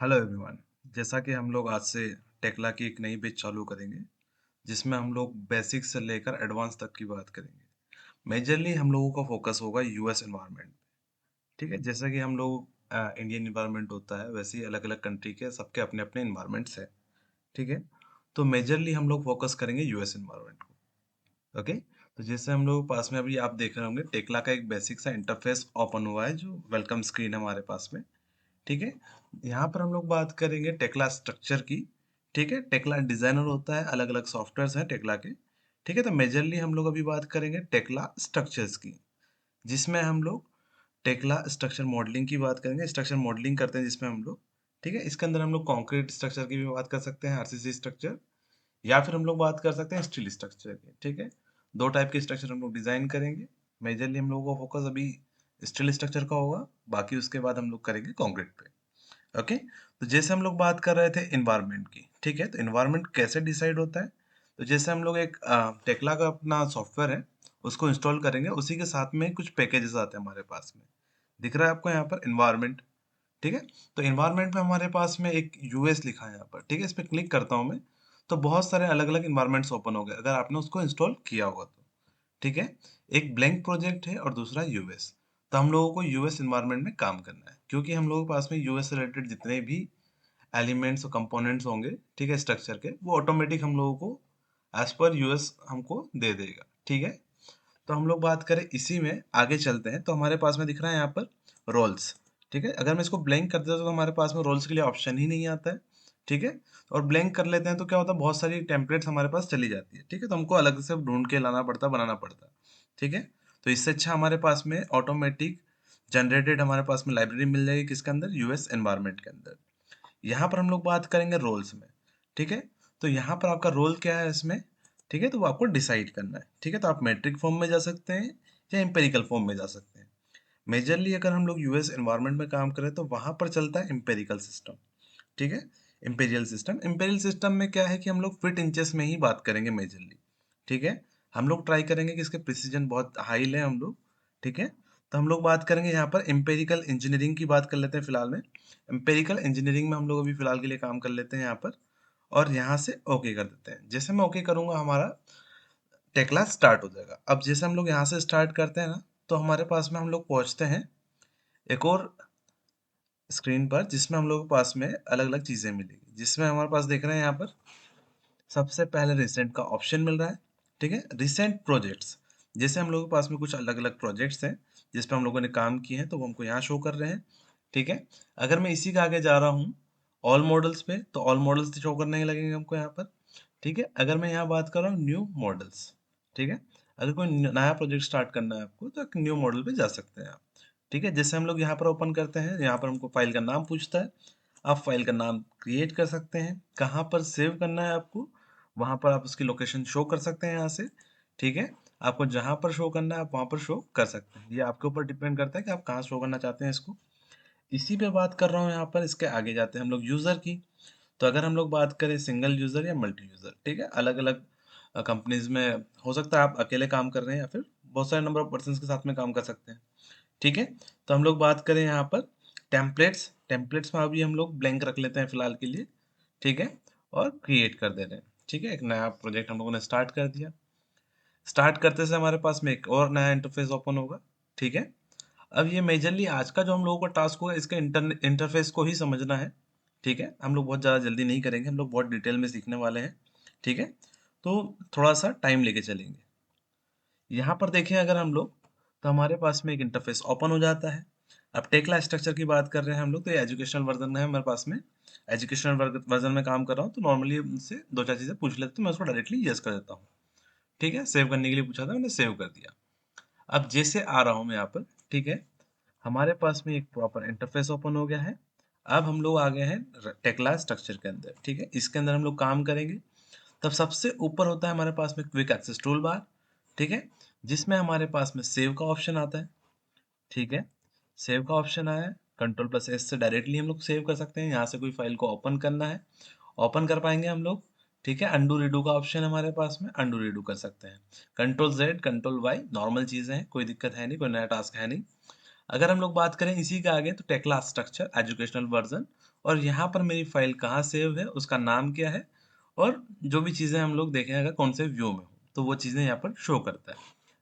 Hello everyone. जैसा कि हम लोग आज से टेक्ला की एक नई बैच चालू करेंगे, जिसमें हम लोग बेसिक से लेकर एडवांस तक की बात करेंगे। मेजरली हम लोगों का फोकस होगा यूएस एनवायरनमेंट। ठीक है, जैसा कि हम लोग इंडियन एनवायरनमेंट होता है, वैसे ही अलग अलग कंट्री के सबके अपने अपने एनवायरनमेंट्स हैं। ठीक है, तो मेजरली हम लोग फोकस करेंगे यूएस एनवायरनमेंट को। ओके, तो जैसे हम लोग पास में अभी आप देख रहे होंगे, टेक्ला का एक बेसिक सा इंटरफेस ओपन हुआ है, जो वेलकम स्क्रीन है हमारे पास में। ठीक है, यहाँ पर हम लोग बात करेंगे टेक्ला स्ट्रक्चर की। ठीक है, टेक्ला डिजाइनर होता है, अलग अलग सॉफ्टवेयर्स हैं टेक्ला के। ठीक है, तो मेजरली हम लोग अभी बात करेंगे टेक्ला स्ट्रक्चर्स की, जिसमें हम लोग टेक्ला स्ट्रक्चर मॉडलिंग की बात करेंगे। स्ट्रक्चर मॉडलिंग करते हैं जिसमें हम लोग, ठीक है, इसके अंदर हम लोग कॉन्क्रीट स्ट्रक्चर की भी बात कर सकते हैं, आरसीसी स्ट्रक्चर, या फिर हम लोग बात कर सकते हैं स्टील स्ट्रक्चर की। ठीक है, दो टाइप के स्ट्रक्चर हम लोग डिजाइन करेंगे। मेजरली हम लोगों का फोकस अभी स्टील स्ट्रक्चर का होगा, बाकी उसके बाद हम लोग करेंगे कॉन्क्रीट पे। ओके, तो जैसे हम लोग बात कर रहे थे इन्वायरमेंट की। ठीक है, तो इन्वायरमेंट कैसे डिसाइड होता है? तो जैसे हम लोग एक टेक्ला का अपना सॉफ्टवेयर है, उसको इंस्टॉल करेंगे, उसी के साथ में कुछ पैकेजेस आते हैं हमारे पास में। दिख रहा है आपको यहाँ पर इन्वायरमेंट? ठीक है, तो इन्वायरमेंट में हमारे पास में एक यूएस लिखा है यहाँ पर। ठीक है, इस पर क्लिक करता हूँ मैं, तो बहुत सारे अलग अलग इन्वायरमेंट्स ओपन हो गए अगर आपने उसको इंस्टॉल किया होगा तो। ठीक है, एक ब्लैंक प्रोजेक्ट है और दूसरा यूएस। तो हम लोगों को यूएस इन्वायरमेंट में काम करना है, क्योंकि हम लोगों के पास में यूएस से रिलेटेड जितने भी एलिमेंट्स और कंपोनेंट्स होंगे, ठीक है, स्ट्रक्चर के, वो ऑटोमेटिक हम लोगों को एज पर यूएस हमको दे देगा। ठीक है, तो हम लोग बात करें इसी में आगे चलते हैं, तो हमारे पास में दिख रहा है यहाँ पर रोल्स। ठीक है, अगर मैं इसको ब्लैंक कर देता हूँ तो हमारे पास में रोल्स के लिए ऑप्शन ही नहीं आता है। ठीक है, और ब्लैंक कर लेते हैं तो क्या होता है, बहुत सारी टेम्पलेट्स हमारे पास चली जाती है। ठीक है, तो हमको अलग से ढूंढ के लाना पड़ता है, बनाना पड़ता है। ठीक है, तो इससे अच्छा हमारे पास में ऑटोमेटिक जनरेटेड हमारे पास में लाइब्रेरी मिल जाएगी, किसके अंदर, यूएस एनवायरनमेंट के अंदर। यहाँ पर हम लोग बात करेंगे रोल्स में। ठीक है, तो यहाँ पर आपका रोल क्या है इसमें? ठीक है, तो वो आपको डिसाइड करना है। ठीक है, तो आप मेट्रिक फॉर्म में जा सकते हैं या एम्पेरिकल फॉर्म में जा सकते हैं। मेजरली अगर हम लोग यूएस एनवायरनमेंट में काम करें तो वहां पर चलता है एम्पेरिकल सिस्टम। ठीक है, इम्पेरियल सिस्टम में क्या है कि हम लोग फीट इंचेस में ही बात करेंगे मेजरली। ठीक है, हम लोग ट्राई करेंगे कि इसके प्रिसीजन बहुत हाई लें हम लोग। ठीक है, तो हम लोग बात करेंगे यहाँ पर एम्पेरिकल इंजीनियरिंग की बात कर लेते हैं फिलहाल में। एम्पेरिकल इंजीनियरिंग में हम लोग अभी फिलहाल के लिए काम कर लेते हैं यहाँ पर, और यहाँ से ओके कर देते हैं। जैसे मैं ओके करूंगा, हमारा टेक्ला स्टार्ट हो जाएगा। अब जैसे हम लोग यहाँ से स्टार्ट करते हैं ना, तो हमारे पास में हम लोग पहुंचते हैं एक और स्क्रीन पर, जिसमें हम लोग के पास में अलग अलग चीजें मिलेगी, जिसमें हमारे पास देख रहे हैं यहाँ पर सबसे पहले रिसेंट का ऑप्शन मिल रहा है। ठीक है, रिसेंट प्रोजेक्ट्स, जैसे हम लोगों के पास में कुछ अलग अलग प्रोजेक्ट्स हैं जिस पे हम लोगों ने काम किए हैं, तो वो हमको यहाँ शो कर रहे हैं। ठीक है, अगर मैं इसी के आगे जा रहा हूँ ऑल मॉडल्स पे, तो ऑल मॉडल्स शो करने लगेंगे हमको यहाँ पर। ठीक है, अगर मैं यहाँ बात कर रहा हूँ न्यू मॉडल्स। ठीक है, अगर कोई नया प्रोजेक्ट स्टार्ट करना है आपको, तो एक न्यू मॉडल पे जा सकते हैं आप। ठीक है, जैसे हम लोग यहाँ पर ओपन करते हैं, यहाँ पर हमको फाइल का नाम पूछता है। आप फाइल का नाम क्रिएट कर सकते हैं, कहाँ पर सेव करना है आपको, वहां पर आप उसकी लोकेशन शो कर सकते हैं यहाँ से। ठीक है, आपको जहां पर शो करना है आप वहां पर शो कर सकते हैं, ये आपके ऊपर डिपेंड करता है कि आप कहाँ शो करना चाहते हैं इसको। इसी पे बात कर रहा हूँ यहाँ पर, इसके आगे जाते हैं हम लोग यूजर की। तो अगर हम लोग बात करें सिंगल यूजर या मल्टी यूजर, ठीक है, अलग अलग कंपनीज में हो सकता है आप अकेले काम कर रहे हैं या फिर बहुत सारे नंबर ऑफ पर्सन के साथ में काम कर सकते हैं। ठीक है, तो हम लोग बात करें यहाँ पर टेम्पलेट्स। टेम्पलेट्स में अभी हम लोग ब्लैंक रख लेते हैं फिलहाल के लिए। ठीक है, और क्रिएट कर दे रहे हैं। ठीक है, एक नया प्रोजेक्ट हम लोगों ने स्टार्ट कर दिया। स्टार्ट करते से हमारे पास में एक और नया इंटरफेस ओपन होगा। ठीक है, अब ये मेजरली आज का जो हम लोगों का टास्क होगा, इसका इंटरफेस को ही समझना है। ठीक है, हम लोग बहुत ज़्यादा जल्दी नहीं करेंगे, हम लोग बहुत डिटेल में सीखने वाले हैं। ठीक है, तो थोड़ा सा टाइम लेके चलेंगे। यहाँ पर देखें अगर हम लोग, तो हमारे पास में एक इंटरफेस ओपन हो जाता है। अब टेक्ला स्ट्रक्चर की बात कर रहे हैं हम लोग, तो ये एजुकेशनल वर्जन है हमारे पास में। एजुकेशनल वर्जन में काम कर रहा हूँ, तो नॉर्मली उनसे दो चार चीज़ें पूछ लेते हैं, मैं उसको डायरेक्टली यस कर देता हूँ। ठीक है, सेव करने के लिए पूछा था, मैंने सेव कर दिया। अब जैसे आ रहा हूँ मैं यहाँ पर, ठीक है, हमारे पास में एक प्रॉपर इंटरफेस ओपन हो गया है। अब हम लोग आ गए हैं टेक्ला स्ट्रक्चर के अंदर। ठीक है, इसके अंदर हम लोग काम करेंगे। तब सबसे ऊपर होता है हमारे पास में क्विक एक्सेस टूल बार। ठीक है, जिसमें हमारे पास में सेव का ऑप्शन आता है। ठीक है, सेव का ऑप्शन आया है, कंट्रोल प्लस एस से डायरेक्टली हम लोग सेव कर सकते हैं। यहाँ से कोई फाइल को ओपन करना है, ओपन कर पाएंगे हम लोग। ठीक है, अंडू रीडू का ऑप्शन हमारे पास में, अंडू रीडू कर सकते हैं। Control Z, control Y normal चीजें हैं, कोई दिक्कत है नहीं, कोई नया टास्क है नहीं। अगर हम लोग बात करें इसी के आगे, तो टेक्ला स्ट्रक्चर एजुकेशनल वर्जन और यहाँ पर मेरी फाइल कहाँ सेव है, उसका नाम क्या है, और जो भी चीज़ें हम लोग देखें अगर कौन से व्यू में हो तो वो चीज़ें यहाँ पर शो करता है।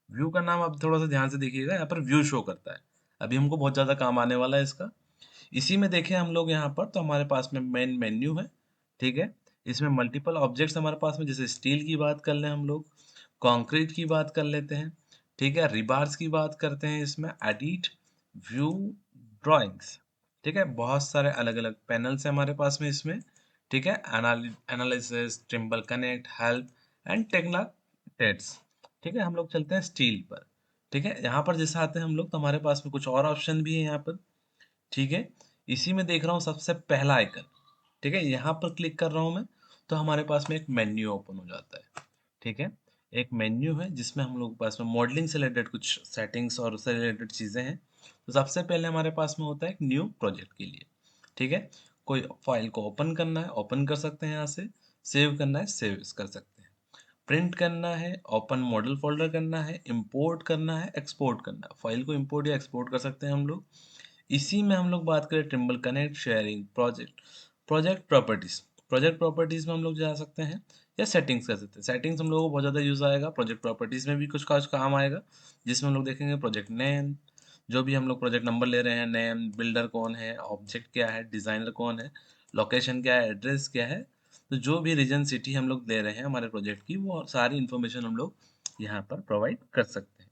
व्यू का नाम आप थोड़ा सा ध्यान से देखिएगा, यहाँ पर व्यू शो करता है। अभी हमको बहुत ज़्यादा काम आने वाला है इसका। इसी में देखें हम लोग यहाँ पर तो हमारे पास में मेन मेन्यू है, ठीक है। इसमें मल्टीपल ऑब्जेक्ट्स हमारे पास में, जैसे स्टील की बात कर लें हम लोग, कंक्रीट की बात कर लेते हैं, ठीक है, रिबार्स की बात करते हैं, इसमें एडिट, व्यू, ड्राइंग्स, ठीक है। बहुत सारे अलग अलग पैनल्स हैं हमारे पास में इसमें, ठीक है। Analysis, Trimble connect, help and Tekla टेट्स, ठीक है। हम लोग चलते हैं स्टील पर, ठीक है। यहाँ पर जैसे आते हैं हम लोग तो हमारे पास में कुछ और ऑप्शन भी है यहाँ पर, ठीक है। इसी में देख रहा हूँ सबसे पहला आइकन, ठीक है, यहाँ पर क्लिक कर रहा हूँ मैं, तो हमारे पास में एक मेन्यू ओपन हो जाता है, ठीक है। एक मेन्यू है जिसमें हम लोग के पास में मॉडलिंग से रिलेटेड कुछ सेटिंग्स और उससे रिलेटेड चीज़ें हैं। तो सबसे पहले हमारे पास में होता है एक न्यू प्रोजेक्ट के लिए, ठीक है। कोई फाइल को ओपन करना है, ओपन कर सकते हैं यहाँ से, सेव करना है, सेव कर सकते हैं, प्रिंट करना है, ओपन मॉडल फोल्डर करना है, इंपोर्ट करना है, एक्सपोर्ट करना है। फाइल को इंपोर्ट या एक्सपोर्ट कर सकते हैं हम लोग। इसी में हम लोग बात करें Trimble connect, sharing, project properties, project properties में हम लोग जा सकते हैं या सेटिंग्स कर सकते हैं। सेटिंग्स हम लोगों को बहुत ज़्यादा यूज़ आएगा, प्रोजेक्ट प्रॉपर्टीज में भी कुछ काज काम आएगा, जिसमें हम लोग देखेंगे प्रोजेक्ट नेम, जो भी हम लोग प्रोजेक्ट नंबर ले रहे हैं, नेम, बिल्डर कौन है, ऑब्जेक्ट क्या है, डिज़ाइनर कौन है, लोकेशन क्या है, एड्रेस क्या है। तो जो भी रीजन सिटी हम लोग दे रहे हैं हमारे प्रोजेक्ट की, वो सारी इन्फॉर्मेशन हम लोग यहाँ पर प्रोवाइड कर सकते हैं,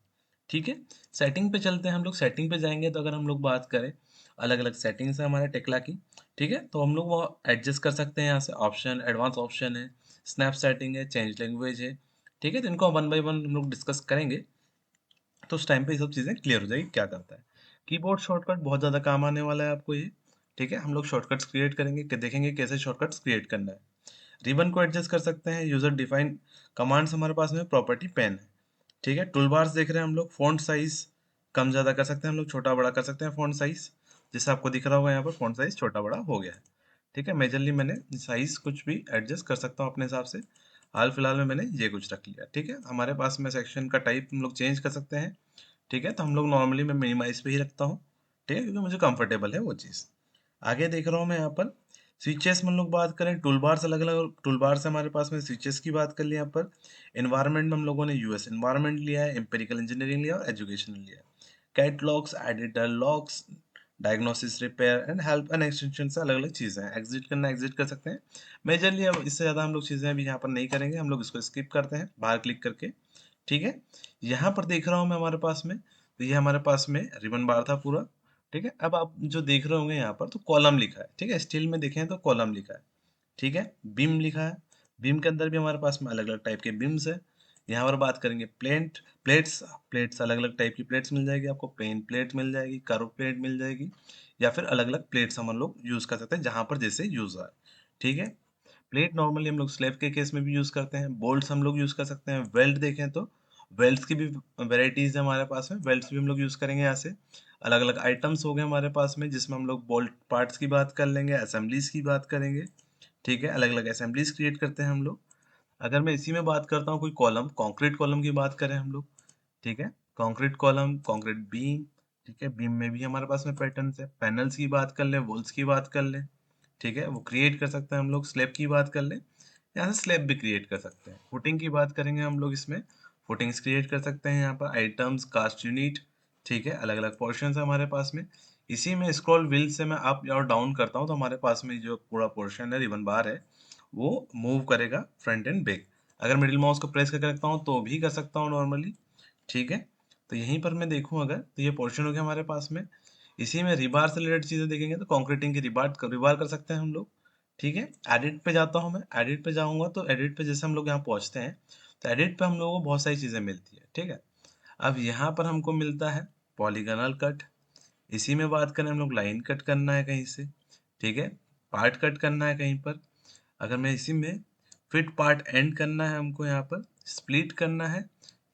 ठीक है। सेटिंग पे चलते हैं हम लोग। सेटिंग पे जाएंगे तो अगर हम लोग बात करें, अलग अलग सेटिंग्स है हमारे टेक्ला की, ठीक है। तो हम लोग वो एडजस्ट कर सकते हैं यहाँ से, ऑप्शन, एडवांस ऑप्शन है, स्नैप सेटिंग है, चेंज लैंग्वेज है, ठीक है। तो इनको वन बाई वन हम लोग डिस्कस करेंगे, तो उस टाइम पे ये सब चीज़ें क्लियर हो जाएगी क्या करता है। कीबोर्ड शॉर्टकट बहुत ज़्यादा काम आने वाला है आपको ये, ठीक है। हम लोग शॉर्टकट्स क्रिएट करेंगे कि देखेंगे कैसे शॉर्टकट्स क्रिएट करना है। रिबन को एडजस्ट कर सकते हैं, यूजर डिफाइंड कमांड्स हमारे पास में, प्रॉपर्टी पेन है, ठीक है। टूल बार्स देख रहे हैं हम लोग, फ़ॉन्ट साइज़ कम ज़्यादा कर सकते हैं हम लोग, छोटा बड़ा कर सकते हैं फ़ॉन्ट साइज़, जैसे आपको दिख रहा होगा यहाँ पर फ़ॉन्ट साइज़ छोटा बड़ा हो गया है, ठीक है। मेजरली मैंने साइज़ कुछ भी एडजस्ट कर सकता हूँ अपने हिसाब से। हाल फिलहाल में मैंने ये कुछ रख लिया, ठीक है। हमारे पास में सेक्शन का टाइप हम लोग चेंज कर सकते हैं, ठीक है। तो हम लोग नॉर्मली मैं मिनिमाइज पे ही रखता हूँ, ठीक है, क्योंकि मुझे कंफर्टेबल है वो चीज़। आगे देख रहा हूँ मैं यहाँ पर स्विचेस में हम लोग बात करें, टूल बार्स, अलग अलग टूल बार्स हमारे पास में, स्विचेस की बात कर ली यहाँ पर। एनवायरनमेंट में हम लोगों ने यूएस एनवायरनमेंट लिया है, एम्पेरिकल इंजीनियरिंग लिया और एजुकेशनल लिया है। Catalogues, editor logs, diagnosis, repair and help and extension से अलग अलग चीज़ें हैं। एग्जिट करना, एग्जिट कर सकते हैं। मेजरली अब इससे ज़्यादा हम लोग चीज़ें अभी यहाँ पर नहीं करेंगे, हम लोग इसको स्किप करते हैं बाहर क्लिक करके, ठीक है। यहाँ पर देख रहा हूँ मैं हमारे पास में, तो ये हमारे पास में रिबन बार था पूरा, ठीक है। अब आप जो देख रहे होंगे यहाँ पर तो कॉलम लिखा है, ठीक है। स्टील में देखें तो कॉलम लिखा है, ठीक है। बीम लिखा है, बीम के अंदर भी हमारे पास में अलग अलग टाइप के बीम्स है। यहाँ पर बात करेंगे प्लेट्स, प्लेट्स अलग अलग टाइप की प्लेट्स मिल जाएगी आपको, प्लेन प्लेट मिल जाएगी, कर्व प्लेट मिल जाएगी, या फिर अलग अलग प्लेट्स हम लोग यूज कर सकते हैं जहां पर जैसे यूज आए, ठीक है। प्लेट नॉर्मली हम लोग स्लैब के केस में भी यूज करते हैं, बोल्ट्स हम लोग यूज कर सकते हैं, वेल्ड देखें तो वेल्ड्स की भी वेराइटीज है हमारे पास में, वेल्ड्स भी हम लोग यूज करेंगे यहाँ से। अलग अलग आइटम्स हो गए हमारे पास में, जिसमें हम लोग बोल्ट पार्ट्स की बात कर लेंगे, असेंबलीज की बात करेंगे, ठीक है। अलग अलग असेंबलीज क्रिएट करते हैं हम लोग। अगर मैं इसी में बात करता हूँ कोई कॉलम, कंक्रीट कॉलम की बात करें हम लोग, ठीक है, कंक्रीट कॉलम, कंक्रीट बीम, ठीक है। बीम में भी हमारे पास में पैटर्न्स है, पैनल्स की बात कर ले, वॉल्स की बात कर ले, ठीक है, वो क्रिएट कर सकते हैं हम लोग। स्लैब की बात कर ले, यहाँ से स्लैब भी क्रिएट कर सकते हैं। फुटिंग की बात करेंगे हम लोग, इसमें फुटिंग्स क्रिएट कर सकते हैं यहाँ पर, आइटम्स, कास्ट यूनिट, ठीक है। अलग अलग पोर्शन है हमारे पास में। इसी में स्क्रॉल व्हील से मैं अप और डाउन करता हूँ तो हमारे पास में जो पूरा पोर्शन है, रिबन बार है, वो मूव करेगा फ्रंट एंड बैक। अगर मिडिल माउस को प्रेस करके रखता हूँ तो भी कर सकता हूँ नॉर्मली, ठीक है। तो यहीं पर मैं देखूँ अगर, तो ये पोर्शन हो गया हमारे पास में। इसी में रिबार से रिलेटेड चीज़ें देखेंगे तो कंक्रीटिंग की रिबार कर सकते हैं हम लोग, ठीक है। एडिट पे जाता हूँ मैं, एडिट पे जाऊँगा तो एडिट पे जैसे हम लोग यहाँ पहुँचते हैं, तो एडिट पे हम लोगों को बहुत सारी चीज़ें मिलती है, ठीक है। अब यहाँ पर हमको मिलता है पॉलीगनल कट। इसी में बात करें हम लोग, लाइन कट करना है कहीं से, ठीक है, पार्ट कट करना है कहीं पर। अगर मैं इसी में फिट पार्ट एंड करना है हमको, यहाँ पर स्प्लिट करना है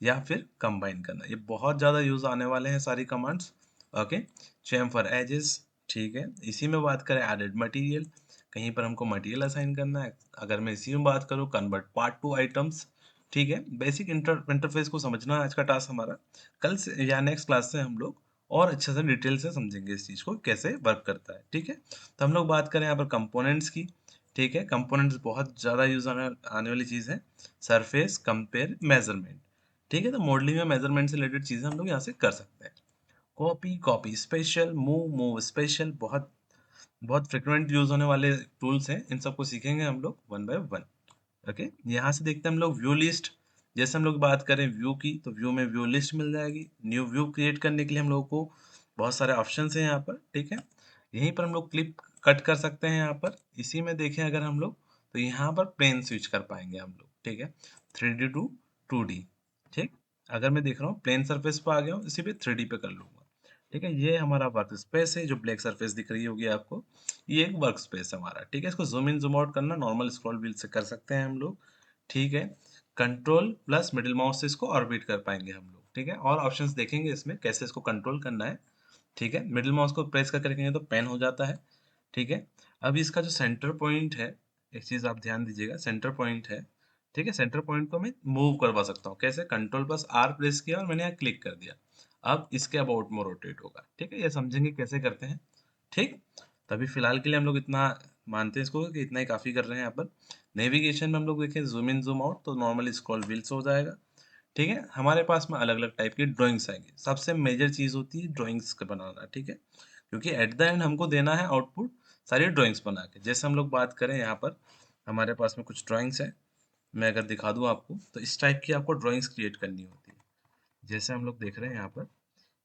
या फिर कंबाइन करना है, ये बहुत ज़्यादा यूज़ आने वाले हैं सारी कमांड्स, ओके। चेम्फर एजेस, ठीक है। इसी में बात करें एडेड मटेरियल, कहीं पर हमको मटेरियल असाइन करना है। अगर मैं इसी में बात करूँ, कन्वर्ट पार्ट टू आइटम्स, ठीक है। बेसिक इंटरफेस को समझना आज का टास्क हमारा। कल से या नेक्स्ट क्लास से हम लोग और अच्छे से डिटेल से समझेंगे इस चीज़ को कैसे वर्क करता है। ठीक है, तो हम लोग बात करें यहाँ पर कंपोनेंट्स की। ठीक है, कंपोनेंट्स बहुत ज़्यादा यूज आने आने वाली चीज़ है। Surface, compare, measurement. ठीक है, तो मॉडलिंग में मेजरमेंट से रिलेटेड चीज़ें हम लोग यहाँ से कर सकते हैं। Copy, copy special, move, move special, बहुत बहुत फ्रिक्वेंट यूज होने वाले टूल्स हैं। इन सबको सीखेंगे हम लोग वन बाय वन। ओके, यहाँ से देखते हैं हम लोग व्यू लिस्ट। जैसे हम लोग बात करें व्यू की, तो व्यू में व्यू लिस्ट मिल जाएगी। न्यू व्यू क्रिएट करने के लिए हम लोगों को बहुत सारे ऑप्शन हैं यहाँ पर। ठीक है, यहीं पर हम लोग क्लिप कट कर सकते हैं। यहाँ पर इसी में देखें अगर हम लोग, तो यहाँ पर प्लेन स्विच कर पाएंगे हम लोग। ठीक है, 3D टू 2D। ठीक, अगर मैं देख रहा हूँ प्लेन सरफेस पर आ गया हूँ, इसी पे 3D पे कर लूंगा। ठीक है, ये हमारा वर्क स्पेस है, जो ब्लैक सरफेस दिख रही होगी आपको, ये एक वर्क स्पेस है हमारा। ठीक है, इसको जूम इन जूम आउट करना नॉर्मल स्क्रॉल व्हील से कर सकते हैं हम लोग। ठीक है, कंट्रोल प्लस मिडिल माउस से इसको ऑर्बिट कर पाएंगे हम लोग। ठीक है, और ऑप्शंस देखेंगे इसमें कैसे इसको कंट्रोल करना है। ठीक है, मिडिल माउस को प्रेस करके रखेंगे तो पेन हो जाता है। ठीक है, अब इसका जो सेंटर पॉइंट है, एक चीज आप ध्यान दीजिएगा, सेंटर पॉइंट है। ठीक है, सेंटर पॉइंट को मैं मूव करवा सकता हूँ। कैसे? कंट्रोल प्लस आर प्रेस किया और मैंने यहाँ क्लिक कर दिया। अब इसके अबाउट में रोटेट होगा। ठीक है, ये समझेंगे कैसे करते हैं। ठीक, तभी फिलहाल के लिए हम लोग इतना मानते हैं इसको कि इतना ही काफी कर रहे हैं यहाँ पर। नेविगेशन में हम लोग देखें जूम इन जूम आउट, तो नॉर्मली स्क्रॉल व्हील से हो जाएगा। ठीक है, हमारे पास में अलग अलग टाइप की ड्राइंग्स आएंगी। सबसे मेजर चीज होती है ड्राइंग्स का बनाना। ठीक है, क्योंकि एट द एंड हमको देना है आउटपुट सारी ड्राइंग्स बना के। जैसे हम लोग बात करें यहाँ पर, हमारे पास में कुछ ड्राइंग्स है। मैं अगर दिखा दूँ आपको, तो इस टाइप की आपको ड्राइंग्स क्रिएट करनी होती है। जैसे हम लोग देख रहे हैं यहाँ पर,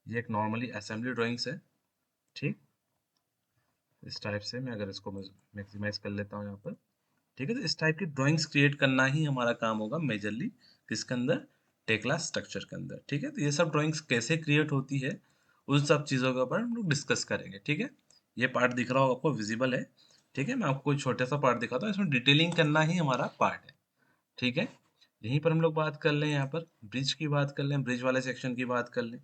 ये एक नॉर्मली असेंबली ड्राइंग्स है। ठीक, इस टाइप से मैं अगर इसको मैक्सिमाइज कर लेता हूँ यहाँ पर। ठीक है, तो इस टाइप की ड्राइंग्स क्रिएट करना ही हमारा काम होगा मेजरली, किसके अंदर? टेक्ला स्ट्रक्चर के अंदर। ठीक है, तो ये सब ड्राइंग्स कैसे क्रिएट होती है, उन सब चीज़ों के ऊपर हम लोग डिस्कस करेंगे। ठीक है, ये पार्ट दिख रहा होगा आपको, विजिबल है। ठीक है, मैं आपको एक छोटा सा पार्ट दिखाता हूँ, इसमें डिटेलिंग करना ही हमारा पार्ट है। ठीक है, यहीं पर हम लोग बात कर लें, यहाँ पर ब्रिज की बात कर लें, ब्रिज वाले सेक्शन की बात कर लें,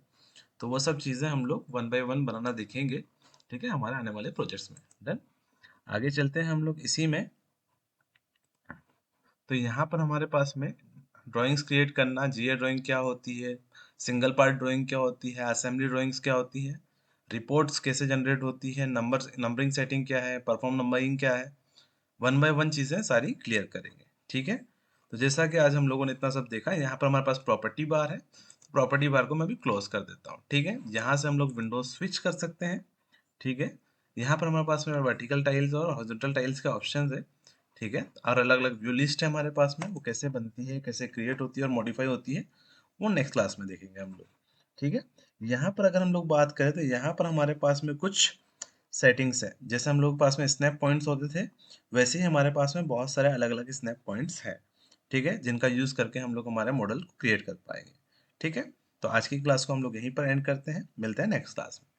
तो वो सब चीज़ें हम लोग वन बाय वन बनाना देखेंगे। ठीक है, हमारे आने वाले प्रोजेक्ट्स में। डन, आगे चलते हैं हम लोग इसी में। तो यहाँ पर हमारे पास में ड्राइंग्स क्रिएट करना, जीए ड्राइंग क्या होती है, सिंगल पार्ट ड्राइंग क्या होती है, असेंबली ड्राइंग्स क्या होती है, रिपोर्ट्स कैसे जनरेट होती है, नंबरिंग सेटिंग क्या है, परफॉर्म नंबरिंग क्या है, वन बाय वन चीज़ें सारी क्लियर करेंगे। ठीक है, तो जैसा कि आज हम लोगों ने इतना सब देखा, यहाँ पर हमारे पास प्रॉपर्टी बार है। प्रॉपर्टी बार को मैं भी क्लोज कर देता हूँ। ठीक है, यहाँ से हम लोग विंडोज स्विच कर सकते हैं। ठीक है, यहाँ पर हमारे पास में वर्टिकल टाइल्स और हॉरिजॉन्टल टाइल्स के ऑप्शंस है। ठीक है, और अलग अलग व्यू लिस्ट है हमारे पास में, वो कैसे बनती है, कैसे क्रिएट होती है और मॉडिफाई होती है, वो नेक्स्ट क्लास में देखेंगे हम लोग। ठीक है, यहाँ पर अगर हम लोग बात करें, तो यहाँ पर हमारे पास में कुछ सेटिंग्स है। जैसे हम लोग के पास में स्नैप पॉइंट्स होते थे, वैसे ही हमारे पास में बहुत सारे अलग अलग स्नैप पॉइंट्स हैं। ठीक है, जिनका यूज करके हम लोग हमारे मॉडल को क्रिएट कर पाएंगे। ठीक है, तो आज की क्लास को हम लोग यहीं पर एंड करते हैं, मिलते हैं नेक्स्ट क्लास में।